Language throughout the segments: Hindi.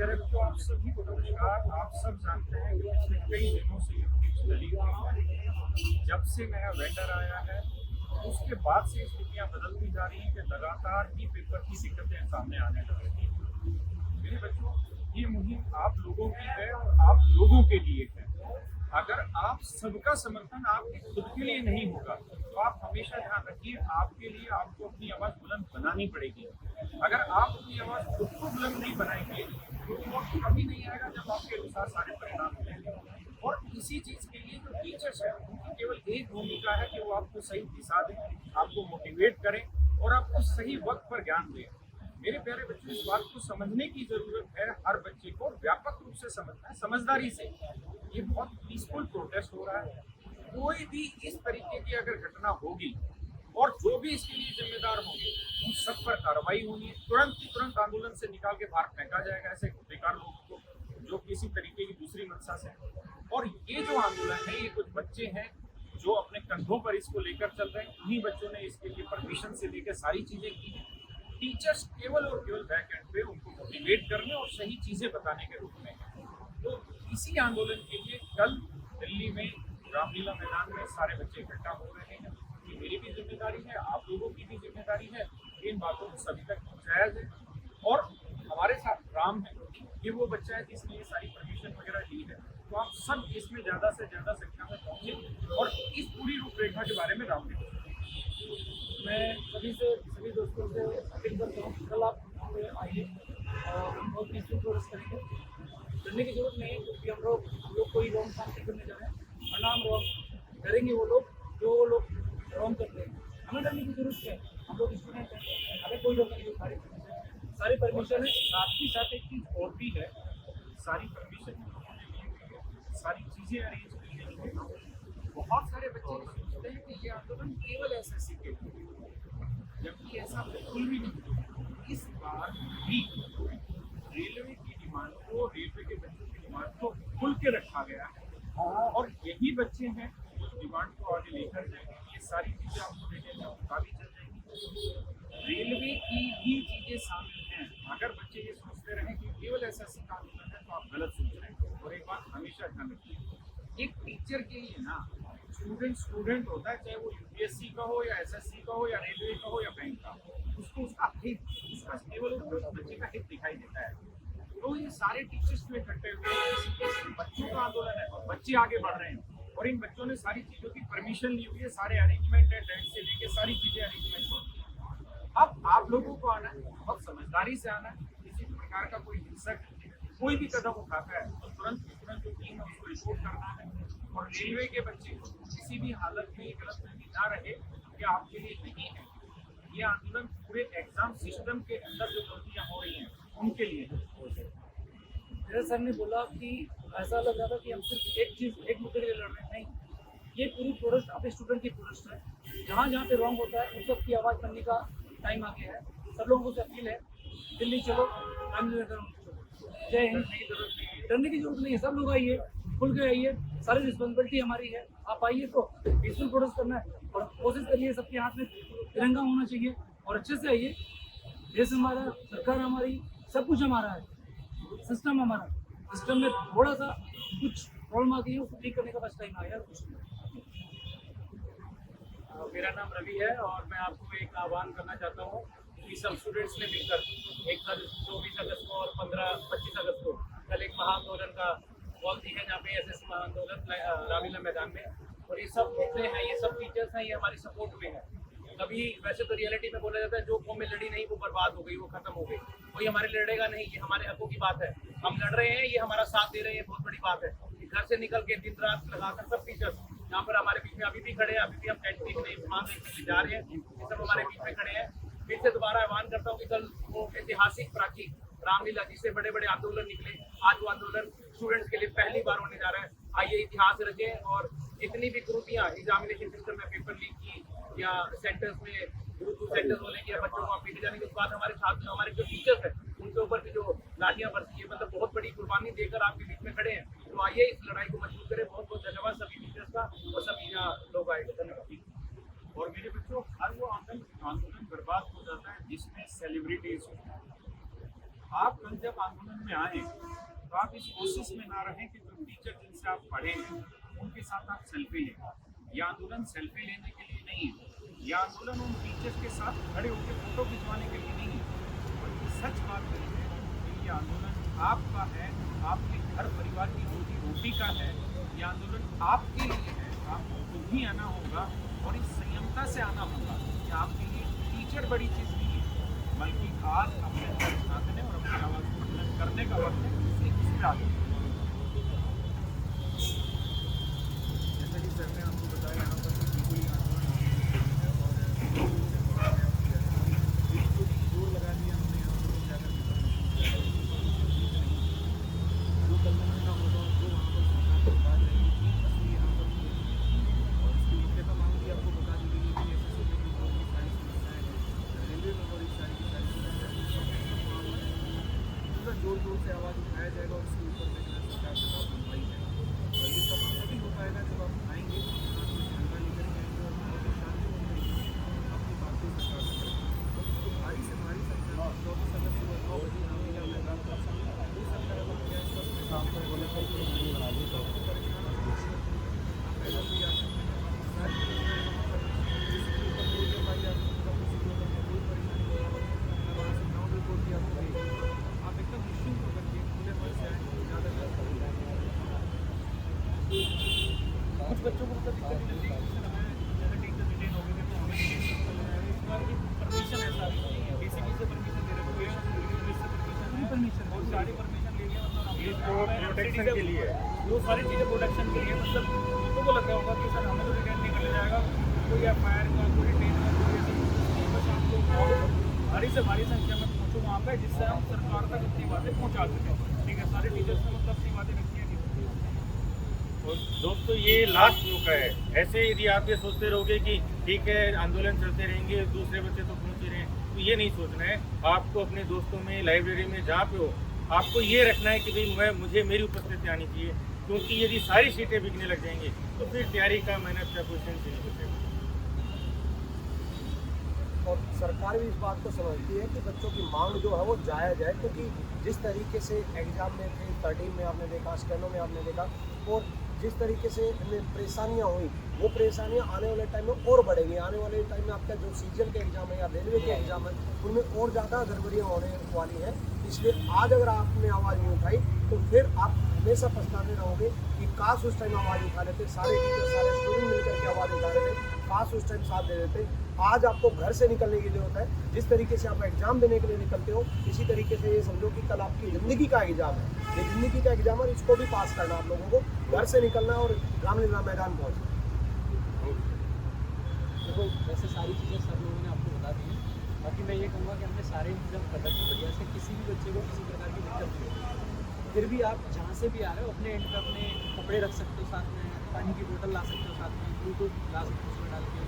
प्यारे बच्चों, आप सभी को नमस्कार। आप सब जानते हैं कि पिछले कई दिनों से ये चीज चली हुई है। जब से नया वेंडर आया है उसके बाद से स्थितियां बदलती जा रही हैं कि लगातार ही पेपर की दिक्कतें सामने आने लग रही हैं। मेरे बच्चों, ये मुहिम आप लोगों की है और आप लोगों के लिए है। अगर आप सबका समर्थन आपके खुद के लिए नहीं होगा तो आप हमेशा ध्यान रखिए, आपके लिए आपको अपनी आवाज़ बुलंद बनानी पड़ेगी। अगर आप अपनी आवाज़ खुद को बुलंद नहीं बनाएंगे तो वो वक्त कभी नहीं आएगा जब आपके अनुसार सारे परिणाम मिलेंगे। और इसी चीज़ के लिए जो टीचर्स है उनकी केवल एक भूमिका है कि वो आपको सही दिशा दें, आपको मोटिवेट करें और आपको सही वक्त पर ज्ञान दें। मेरे प्यारे बच्चों, इस बात को समझने की जरूरत है, हर बच्चे को व्यापक रूप से समझना है, समझदारी से। ये बहुत पीसफुल प्रोटेस्ट हो रहा है। कोई भी इस तरीके की अगर घटना होगी और जो भी इसके लिए जिम्मेदार होंगे उन सब पर कार्रवाई होनी है। तुरंत की तुरंत आंदोलन से निकाल के बाहर फेंका जाएगा ऐसे बेकार लोगों को जो किसी तरीके की दूसरी मंशा से। और ये जो आंदोलन है, ये कुछ बच्चे हैं जो अपने कंधों पर इसको लेकर चल रहे हैं। उन्हीं बच्चों ने इसके लिए परमिशन से लेकर सारी चीजें की हैं। टीचर्स केवल और केवल बैक एंड पे उनको मोटिवेट करने और सही चीजें बताने के रूप में है। तो इसी आंदोलन के लिए कल दिल्ली में रामलीला मैदान में सारे बच्चे इकट्ठा हो रहे हैं। ये मेरी भी जिम्मेदारी है, आप लोगों की भी जिम्मेदारी है, इन बातों को सभी तक पहुँचाया जाए। और हमारे साथ राम है, ये वो बच्चा है जिसने ये सारी परमिशन वगैरह ली है। तो आप सब इसमें ज़्यादा से ज़्यादा संख्या में पहुँचे और इस पूरी रूपरेखा के बारे में राम ने मैं सभी दोस्तों से अपील करता हूँ, कल आप आइए और हम बहुत पीसफुल प्रोसेस करेंगे। डरने की जरूरत नहीं है क्योंकि हम लोग कोई रॉन्ग काम नहीं करने जा रहे हैं, वरना हम रॉन्ग डरेंगे वो लोग रॉन्ग करते हैं। हमें डरने की जरूरत है, हम लोग स्टूडेंट हैं, हमें कोई डरने की सारी परमिशन है। साथ ही साथ एक चीज़ और भी है, सारी परमिशन, सारी चीज़ें अरेंज की गई हैं। बहुत सारे बच्चे सोचते हैं कि ये आंदोलन केवल एसएससी के लिए, जबकि ऐसा बिल्कुल भी नहीं। इस बार भी रेलवे की डिमांड को, रेलवे के बच्चों की डिमांड को खुल के रखा गया है और यही बच्चे हैं जो डिमांड को आगे लेकर जाएंगे। ये सारी चीज़ें आपको देने में काफ़ी चल जाएंगी। रेलवे की भी चीज़ें शामिल हैं। अगर बच्चे ये सोचते रहें कि केवल एसएससी का आंदोलन है तो आप गलत सोच रहे हैं। और एक बात हमेशा ध्यान रखिए, एक टीचर के लिए ना स्टूडेंट होता है, चाहे वो यूपीएससी का हो या एसएससी का हो या रेलवे का हो या बैंक का, उसको उसका हित, उसका केवल बच्चे का हित दिखाई देता है। तो ये सारे टीचर्स में इकट्ठे हुए हैं, किसी बच्चों का आंदोलन है और बच्चे आगे बढ़ रहे हैं और इन बच्चों ने सारी चीज़ों की परमिशन ली हुई है। सारे अरेंजमेंट है, टेंट से लेके सारी चीज़ें अरेंजमेंट होती है। अब आप लोगों को आना है, बहुत समझदारी से आना है। किसी प्रकार का कोई हिंसक कोई भी कदम उठाता है तो तुरंत जो टीम है उसको रिपोर्ट करना है। और रेलवे के बच्चे किसी भी हालत में गलतफहमी ना रहे कि आपके लिए नहीं है। ये आंदोलन पूरे एग्जाम सिस्टम के अंदर जो गलतियाँ हो रही हैं उनके लिए है। मेरे सर ने बोला कि ऐसा लग रहा था कि हम सिर्फ एक मुद्दे के लिए लड़ रहे हैं। नहीं, ये पूरी प्रोटेस्ट अपने स्टूडेंट की प्रोटेस्ट है। जहाँ जहाँ पे रॉन्ग होता है उन सब की आवाज़ बनने का टाइम आ गया है। सब लोगों से अपील है, दिल्ली चलो, रामलीला करो। जय हिंद। डरने की जरूरत नहीं है, सब लोग आइए, खुल के आइए, सारी रिस्पॉन्सिबिलिटी हमारी है। आप आइए तो पीसफुल प्रोटेस्ट करना है और कोशिश करिए सबके हाथ में तिरंगा होना चाहिए और अच्छे से आइए। देश हमारा, सरकार हमारी, सब कुछ हमारा है, सिस्टम हमारा। सिस्टम में थोड़ा सा कुछ प्रॉब्लम आ गई है, उसको ठीक करने का बस टाइम आ गया। कुछ मेरा नाम रवि है और मैं आपको एक आह्वान करना चाहता हूँ कि सब स्टूडेंट्स ने मिलकर एक कल 24 अगस्त को और 25 अगस्त को कल एक महाआंदोलन का कॉल दी है, जहाँ पे एसएससी महाआंदोलन रामलीला मैदान में। और ये सब जितने हैं, ये सब टीचर्स हैं, ये हमारी सपोर्ट में है। कभी वैसे तो रियलिटी में बोला जाता है जो कौमें लड़ी नहीं वो बर्बाद हो गई, वो खत्म हो गई, कोई हमारे लड़ेगा नहीं। ये हमारे हकों की बात है, हम लड़ रहे हैं, ये हमारा साथ दे रहे हैं, बहुत बड़ी बात है। घर से निकल के दिन रात लगाकर सब टीचर्स यहाँ पर हमारे बीच में अभी भी खड़े हैं। अभी भी हम टेंट देखने जा रहे हैं, ये सब हमारे बीच में खड़े हैं। फिर से दोबारा आह्वान करता हूँ कि कल वो ऐतिहासिक प्राचीन रामलीला जिससे बड़े बड़े आंदोलन निकले, आज वो आंदोलन स्टूडेंट्स के लिए पहली बार होने जा रहा है। आइए इतिहास रचें और जितनी भी त्रुटियाँ एग्जामिनेशन सिस्टम में, पेपर लीक की या सेंटर्स में ग्रुप सेंटर्स होने की या बच्चों को पीटे जाने के बाद हमारे छात्र, हमारे जो टीचर्स हैं, उनके ऊपर भी जो लाठियाँ बरसी है, मतलब बहुत बड़ी कुर्बानी देकर आपके बीच में खड़े हैं। तो आइए इस लड़ाई को मजबूत करें। बहुत बहुत धन्यवाद सभी टीचर्स का और सभी यहाँ लोग आए। धन्यवाद। और मेरे बच्चों, हर वो आंदोलन बर्बाद हो जाता है जिसमें सेलिब्रिटीज हो, आप कल जब आंदोलन में आए तो आप इस कोशिश में ना रहें कि जो टीचर जिनसे आप पढ़े हैं उनके साथ आप सेल्फी लें। यह आंदोलन सेल्फी लेने के लिए नहीं है, यह आंदोलन उन टीचर्स के साथ खड़े होकर फोटो खिंचवाने के लिए नहीं है, बल्कि सच बात यह है कि ये आंदोलन आपका है, आपके घर परिवार की रोजी रोटी का है। ये आंदोलन आपके लिए है, आपको खुद ही आना होगा और इस संयमता से आना होगा कि आपके लिए टीचर बड़ी चीज़ नहीं है, बल्कि आज अपने अंदर झांकने और अपनी आवाज़ को बुलंद करने का वक्त है। इसलिए इस पे आगे जैसा कि सर ने आपको बताया यहाँ पर बिल्कुल ही आंदोलन जोर लगा दिया हमने यहाँ पर जाकर जो कल का होगा जो वहाँ पर सरकार की बात रहेगी असली यहाँ पर और इसकी मुख्यतः मांग भी आपको बता दी गई है कि एसएससी में भी बहुत सारी समस्याएं हैं, रेलवे में बड़ी सारी समस्याएं हैं, पूरा जोर जोर से आवाज़ उठाया जाएगा और इसके ऊपर में सरकार से बात बनवाई जाएगी। और ये सब तभी हो पाएगा जब आप आएंगे, झंडा लेकर आएंगे और बहुत ही शांति तरीके से अपनी बातें सरकार से करेंगे। तो भारी से भारी संख्या 24 अगस्त सुबह 9 बजे रामलीला मैदान पर हो सकता है क्या इस वक्त शाम को बोले तो बना दी तो पैदल भी आ सकते हैं, सारी इसके ऊपर कोई भाई आ सकता है, किसी को कोई परेशानी नहीं है। वहाँ से ग्राउंड रिपोर्ट भी आपको देगी, आप एकदम निश्चिंत होकर के खुले मन से आए, ज़्यादा कुछ बच्चों को मतलब दिक्कत नहीं होती है, जैसे टीचर डिटेन हो गए थे तो हमें इस बार की परमिशन ऐसा नहीं है, डीसीपी से परमिशन दे रहे थे, परमिशन बहुत सारी परमिशन ले गए, मतलब प्रोटेक्शन के लिए वो सारी चीज़ें प्रोटेक्शन के लिए, मतलब लोगों को लगा होगा कि सर हमें तो डिटेन नहीं करने जाएगा, कोई एफआईआर का कोई डिटेन का कोई ऐसा नहीं, बस आपको भारी से भारी संख्या में पहुँचो वहाँ पे जिससे हम सरकार तक इतनी बातें पहुँचा सकें। ठीक है, सारे टीचर्स ने मतलब अपनी बातें रखी हैं। और दोस्तों ये लास्ट मौका है, ऐसे यदि आप ये सोचते रहोगे कि ठीक है आंदोलन चलते रहेंगे दूसरे बच्चे तो पहुँचे रहें, तो ये नहीं सोचना है। आपको अपने दोस्तों में, लाइब्रेरी में, जहाँ पे हो, आपको ये रखना है कि भाई मुझे मेरी उपस्थिति आनी चाहिए, क्योंकि यदि सारी सीटें बिकने लग जाएंगी तो फिर तैयारी का मेहनत का क्वेश्चन नहीं बचेगा। और सरकार भी इस बात को समझती है कि बच्चों की मांग जो है वो जायज़ है, क्योंकि जिस तरीके से एग्ज़ाम में थे, 13 में आपने देखा, स्कैनों में आपने देखा, और जिस तरीके से परेशानियाँ हुई वो परेशानियाँ आने वाले टाइम में और बढ़ेंगी। आने वाले टाइम में आपका जो सीजन के एग्ज़ाम है या रेलवे के एग्ज़ाम है उनमें और ज़्यादा गड़बड़ियाँ होने वाली हैं। इसलिए आज अगर आपने आवाज़ नहीं उठाई तो फिर आप हमेशा पछताते रहोगे कि काश उस टाइम आवाज़ उठा लेते, सारे टीचर सारे स्टूडेंट मिलकर के आवाज़ उठा रहे थे, काश उस टाइम साथ दे देते। आज आपको घर से निकलने की जरूरत है, जिस तरीके से आप एग्ज़ाम देने के लिए निकलते हो इसी तरीके से ये समझो कि कल आपकी ज़िंदगी का एग्ज़ाम है, ये ज़िंदगी का एग्ज़ाम है, इसको भी पास करना आप लोगों को घर से निकलना और रामलीला मैदान पहुँचना। देखो वैसे सारी चीज़ें सब लोगों ने आपको बता दी हैं, बाकी मैं ये कहूँगा कि हमने सारे इंतजाम कर रखे बढ़िया से, किसी भी बच्चे को किसी प्रकार की दिक्कत नहीं होगी। फिर भी आप जहाँ से भी आ रहे हो अपने एंड पे अपने कपड़े रख सकते हो साथ में, पानी की बोतल ला सकते हो साथ में, ब्लूटूथ ला सकते हो उसमें डाल के,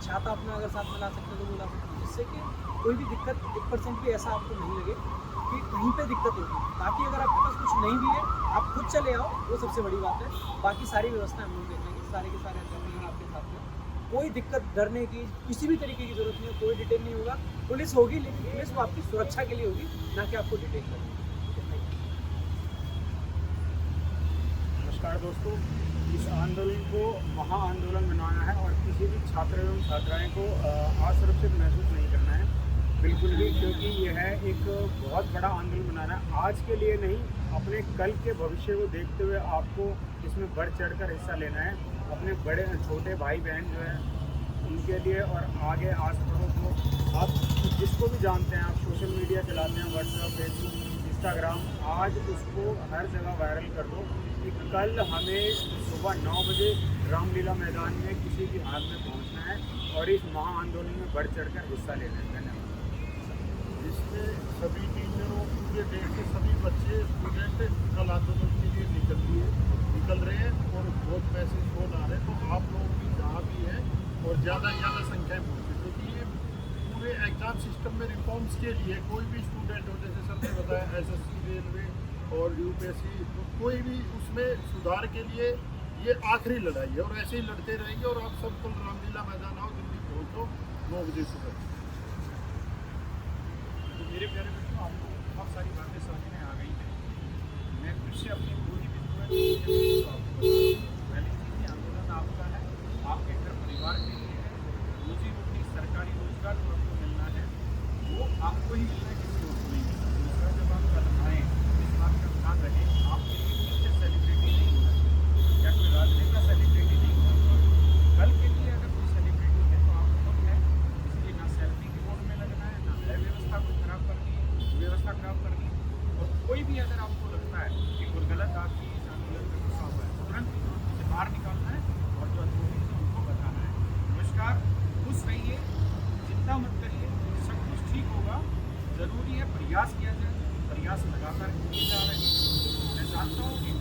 छाता अपना अगर साथ में ला सकते हो तो वो ला सकते हो, जिससे कि कोई भी दिक्कत 1% भी ऐसा आपको नहीं लगे कि कहीं पे दिक्कत होगी। बाकी अगर आपके पास कुछ नहीं भी है आप खुद चले आओ, वो सबसे बड़ी बात है। बाकी सारी व्यवस्था हम लोग देख लेंगे, सारे के सारे हैं आपके साथ में, कोई दिक्कत डरने की किसी भी तरीके की जरूरत नहीं है, कोई डिटेन नहीं होगा। पुलिस होगी लेकिन पुलिस वो आपकी सुरक्षा के लिए होगी, ना कि आपको डिटेन करेगी। नमस्कार दोस्तों, इस आंदोलन को महा आंदोलन बनाना है और किसी भी छात्र एवं छात्राएं को असुरक्षित महसूस नहीं करना है बिल्कुल भी, क्योंकि यह है एक बहुत बड़ा आंदोलन बनाना है। आज के लिए नहीं, अपने कल के भविष्य को देखते हुए आपको इसमें बढ़ चढ़कर हिस्सा लेना है। अपने बड़े छोटे भाई बहन जो है उनके लिए और आगे आस पड़ोस को, आप जिसको भी जानते हैं, आप सोशल मीडिया चलाते हैं, व्हाट्सएप, फेसबुक, इंस्टाग्राम, आज उसको हर जगह वायरल कर दो कि कल हमें सुबह 9 बजे रामलीला मैदान में किसी भी हाल में पहुंचना है और इस महा आंदोलन में बढ़ चढ़कर हिस्सा लेना है। धन्यवाद। जिसमें सभी टीचरों, पूरे देश के सभी बच्चे, स्टूडेंट कल आंदोलन के लिए निकल रहे हैं और बहुत मैसेज फोन आ रहे हैं। तो आप लोग भी जहाँ भी हैं और ज़्यादा से ज़्यादा संख्या में पहुँचे, क्योंकि ये पूरे एग्ज़ाम सिस्टम में रिफॉर्म्स के लिए कोई भी स्टूडेंट हो, जैसे सर ने बताया एसएससी, रेलवे और यूपीएससी, तो कोई भी उसमें सुधार के लिए ये आखिरी लड़ाई है और ऐसे ही लड़ते रहेंगे। और आप सब कल रामलीला मैदान आओ, दिल्ली पहुँचो 9 बजे सुबह। तो मेरे प्यारे बच्चों, आप बहुत सारी बातें समझ में आ गई हैं। मैं फिर से अपनी पूरी विद्वत आपको बता दूं। पहली चीज़ ये आंदोलन आपका है, आपके घर परिवार के लिए है। रोजी रोटी सरकारी रोजगार जो आपको मिलना है वो आपको ही मिलना है, किसी और को नहीं मिलना। दूसरा, जब आप कल आएँ इस बात का ध्यान रखें, आपके लिए पीछे सेलिब्रिटी नहीं होना चाहिए या कोई राजनेता सेलिब्रिटी नहीं होना चाहिए। कल के लिए अगर कोई सेलिब्रिटी है तो आप खुद हैं, इसलिए ना सेल्फी की बोर्ड में लगना है, ना व्यवस्था को खराब करनी है, व्यवस्था खराब करनी है। और कोई भी अगर आपको लगता है कि कोई गलत आपकी इस आंदोलन में घुसा हुआ है, तुरंत उसे बाहर निकालना है और जो अथॉरिटी है उनको बताना है। नमस्कार, खुश रहिए, चिंता मत करिए, सब कुछ ठीक होगा। ज़रूरी है प्रयास किया जाए, प्रयास लगातार किए जा रहे हैं। मैं जानता हूँ कि